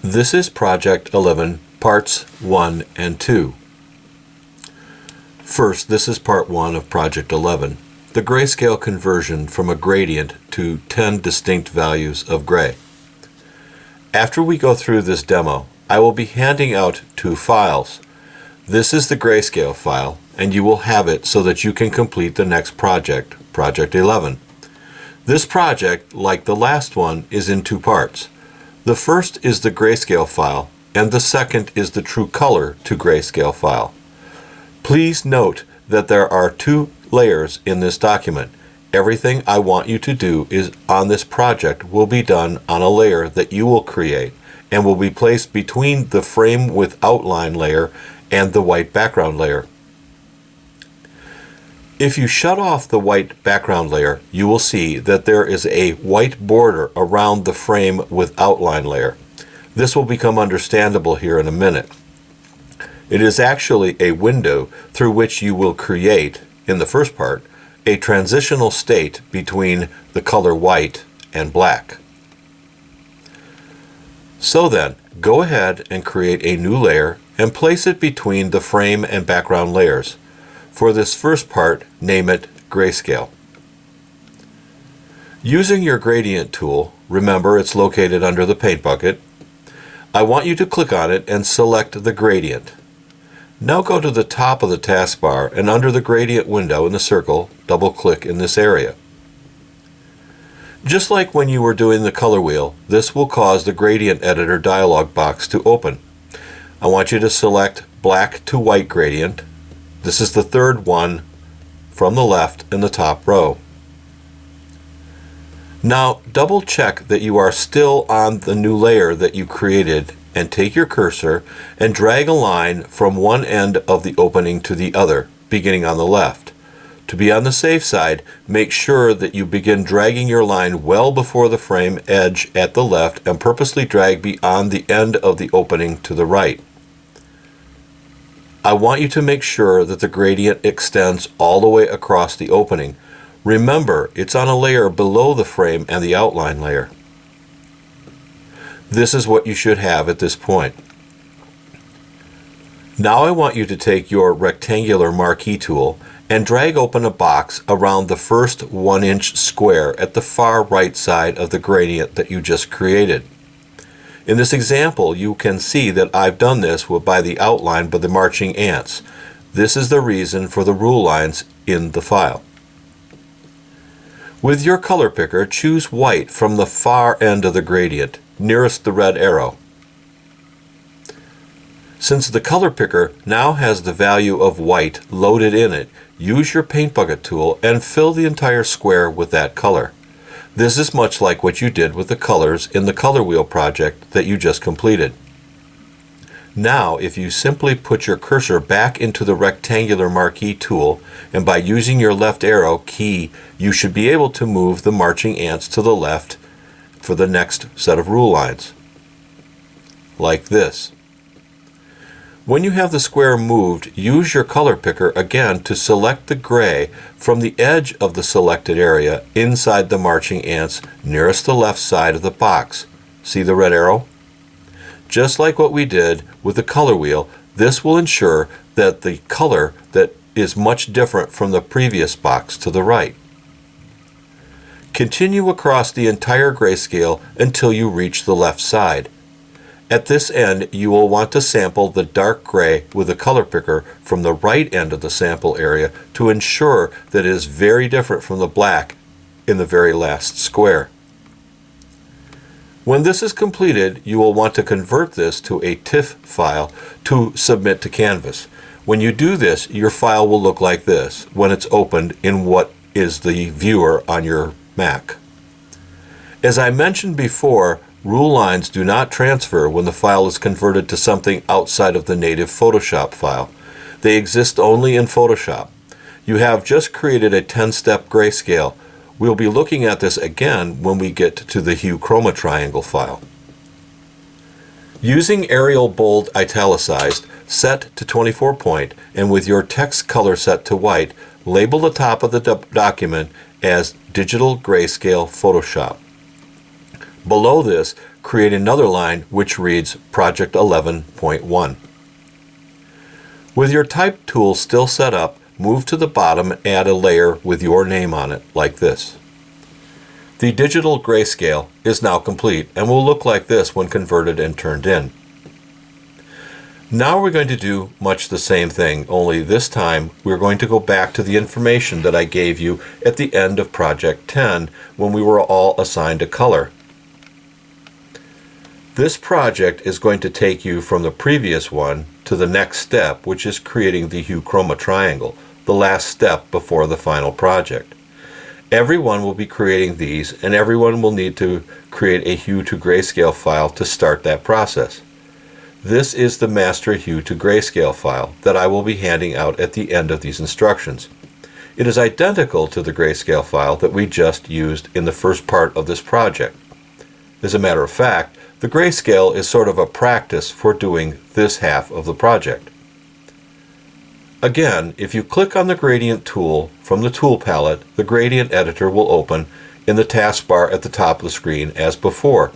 This is Project 11, Parts 1 and 2. First, this is Part 1 of Project 11, the grayscale conversion from a gradient to 10 distinct values of gray. After we go through this demo, I will be handing out 2 files. This is the grayscale file, and you will have it so that you can complete the next project, Project 11. This project, like the last one, is in 2 parts. The first is the grayscale file, and the second is the true color to grayscale file. Please note that there are 2 layers in this document. Everything I want you to do is on this project will be done on a layer that you will create and will be placed between the frame with outline layer and the white background layer. If you shut off the white background layer, you will see that there is a white border around the frame with outline layer. This will become understandable here in a minute. It is actually a window through which you will create, in the first part, a transitional state between the color white and black. So then, go ahead and create a new layer and place it between the frame and background layers. For this first part, name it Grayscale. Using your gradient tool, remember it's located under the paint bucket, I want you to click on it and select the gradient. Now go to the top of the taskbar and under the gradient window in the circle, double-click in this area. Just like when you were doing the color wheel, this will cause the gradient editor dialog box to open. I want you to select black to white gradient. This is the third one from the left in the top row. Now double check that you are still on the new layer that you created and take your cursor and drag a line from one end of the opening to the other, beginning on the left. To be on the safe side, make sure that you begin dragging your line well before the frame edge at the left and purposely drag beyond the end of the opening to the right. I want you to make sure that the gradient extends all the way across the opening. Remember, it's on a layer below the frame and the outline layer. This is what you should have at this point. Now I want you to take your rectangular marquee tool and drag open a box around the first 1-inch square at the far right side of the gradient that you just created. In this example, you can see that I've done this by the outline by the marching ants. This is the reason for the rule lines in the file. With your color picker, choose white from the far end of the gradient, nearest the red arrow. Since the color picker now has the value of white loaded in it, use your paint bucket tool and fill the entire square with that color. This is much like what you did with the colors in the color wheel project that you just completed. Now, if you simply put your cursor back into the rectangular marquee tool, and by using your left arrow key, you should be able to move the marching ants to the left for the next set of rule lines, like this. When you have the square moved, use your color picker again to select the gray from the edge of the selected area inside the marching ants nearest the left side of the box. See the red arrow? Just like what we did with the color wheel, this will ensure that the color that is much different from the previous box to the right. Continue across the entire grayscale until you reach the left side. At this end, you will want to sample the dark gray with a color picker from the right end of the sample area to ensure that it is very different from the black in the very last square. When this is completed, you will want to convert this to a TIFF file to submit to Canvas. When you do this, your file will look like this when it's opened in what is the viewer on your Mac. As I mentioned before, rule lines do not transfer when the file is converted to something outside of the native Photoshop file. They exist only in Photoshop. You have just created a 10-step grayscale. We'll be looking at this again when we get to the Hue Chroma Triangle file. Using Arial Bold Italicized, set to 24 point, and with your text color set to white, label the top of the document as Digital Grayscale Photoshop. Below this, create another line which reads Project 11.1. With your type tool still set up, move to the bottom and add a layer with your name on it, like this. The digital grayscale is now complete and will look like this when converted and turned in. Now we're going to do much the same thing, only this time we're going to go back to the information that I gave you at the end of Project 10 when we were all assigned a color. This project is going to take you from the previous one to the next step, which is creating the hue chroma triangle, the last step before the final project. Everyone will be creating these, and everyone will need to create a hue to grayscale file to start that process. This is the master hue to grayscale file that I will be handing out at the end of these instructions. It is identical to the grayscale file that we just used in the first part of this project. As a matter of fact, the grayscale is sort of a practice for doing this half of the project. Again, if you click on the gradient tool from the tool palette, the gradient editor will open in the taskbar at the top of the screen as before.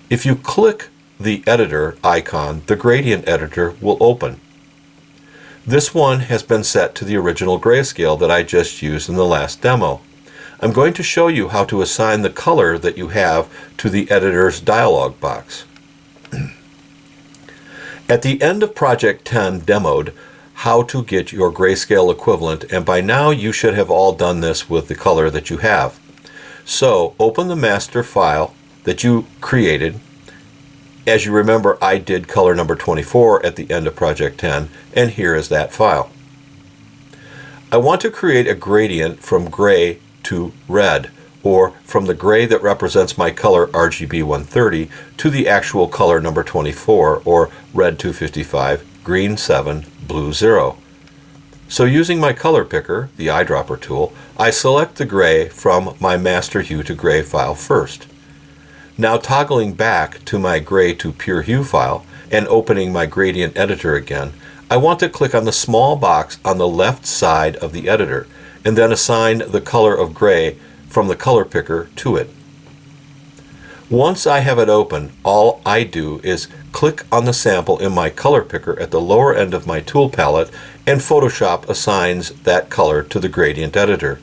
If you click the editor icon, the gradient editor will open. This one has been set to the original grayscale that I just used in the last demo. I'm going to show you how to assign the color that you have to the editor's dialog box. At the end of Project 10 demoed how to get your grayscale equivalent, and by now you should have all done this with the color that you have. So open the master file that you created. As you remember, I did color number 24 at the end of Project 10, and here is that file. I want to create a gradient from gray to red, or from the gray that represents my color RGB 130 to the actual color number 24, or red 255, green 7, blue 0. So using my color picker, the eyedropper tool, I select the gray from my master hue to gray file first. Now toggling back to my gray to pure hue file and opening my gradient editor again, I want to click on the small box on the left side of the editor and then assign the color of gray from the color picker to it. Once I have it open, all I do is click on the sample in my color picker at the lower end of my tool palette, and Photoshop assigns that color to the gradient editor.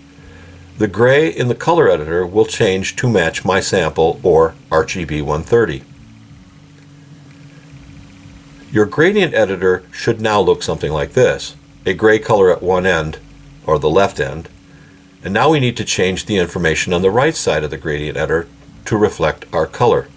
The gray in the color editor will change to match my sample, or RGB 130. Your gradient editor should now look something like this: a gray color at one end, or the left end, and now we need to change the information on the right side of the gradient editor to reflect our color.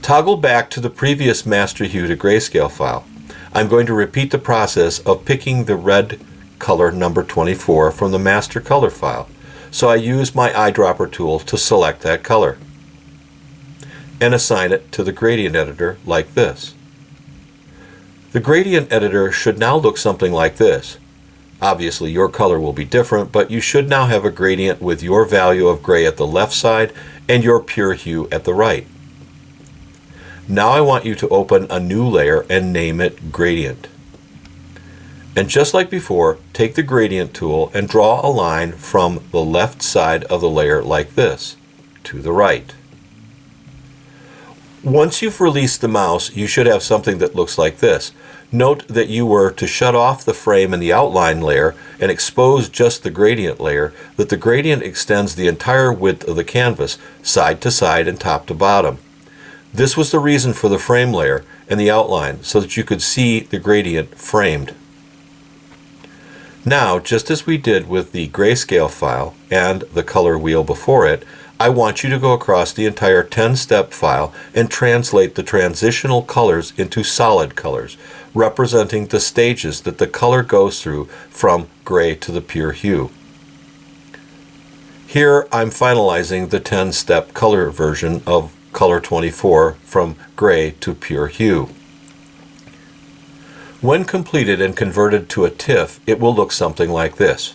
Toggle back to the previous master hue to grayscale file. I'm going to repeat the process of picking the red color number 24 from the master color file. So I use my eyedropper tool to select that color and assign it to the gradient editor like this. The gradient editor should now look something like this. Obviously your color will be different, but you should now have a gradient with your value of gray at the left side and your pure hue at the right. Now I want you to open a new layer and name it Gradient. And just like before, take the gradient tool and draw a line from the left side of the layer like this, to the right. Once you've released the mouse, you should have something that looks like this. Note that you were to shut off the frame in the outline layer and expose just the gradient layer, that the gradient extends the entire width of the canvas, side to side and top to bottom. This was the reason for the frame layer and the outline, so that you could see the gradient framed. Now, just as we did with the grayscale file and the color wheel before it, I want you to go across the entire 10-step file and translate the transitional colors into solid colors, representing the stages that the color goes through from gray to the pure hue. Here I'm finalizing the 10-step color version of color 24 from gray to pure hue. When completed and converted to a TIFF, it will look something like this.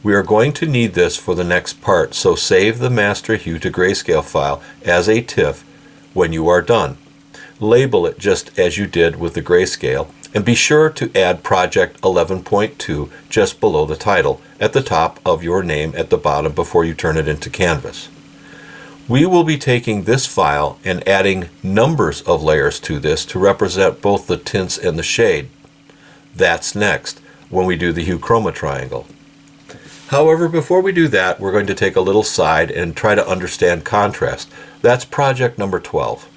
We are going to need this for the next part, so save the master hue to grayscale file as a TIFF when you are done. Label it just as you did with the grayscale, and be sure to add Project 11.2 just below the title, at the top of your name at the bottom before you turn it into Canvas. We will be taking this file and adding numbers of layers to this to represent both the tints and the shade. That's next, when we do the hue chroma triangle. However, before we do that, we're going to take a little side and try to understand contrast. That's project number 12.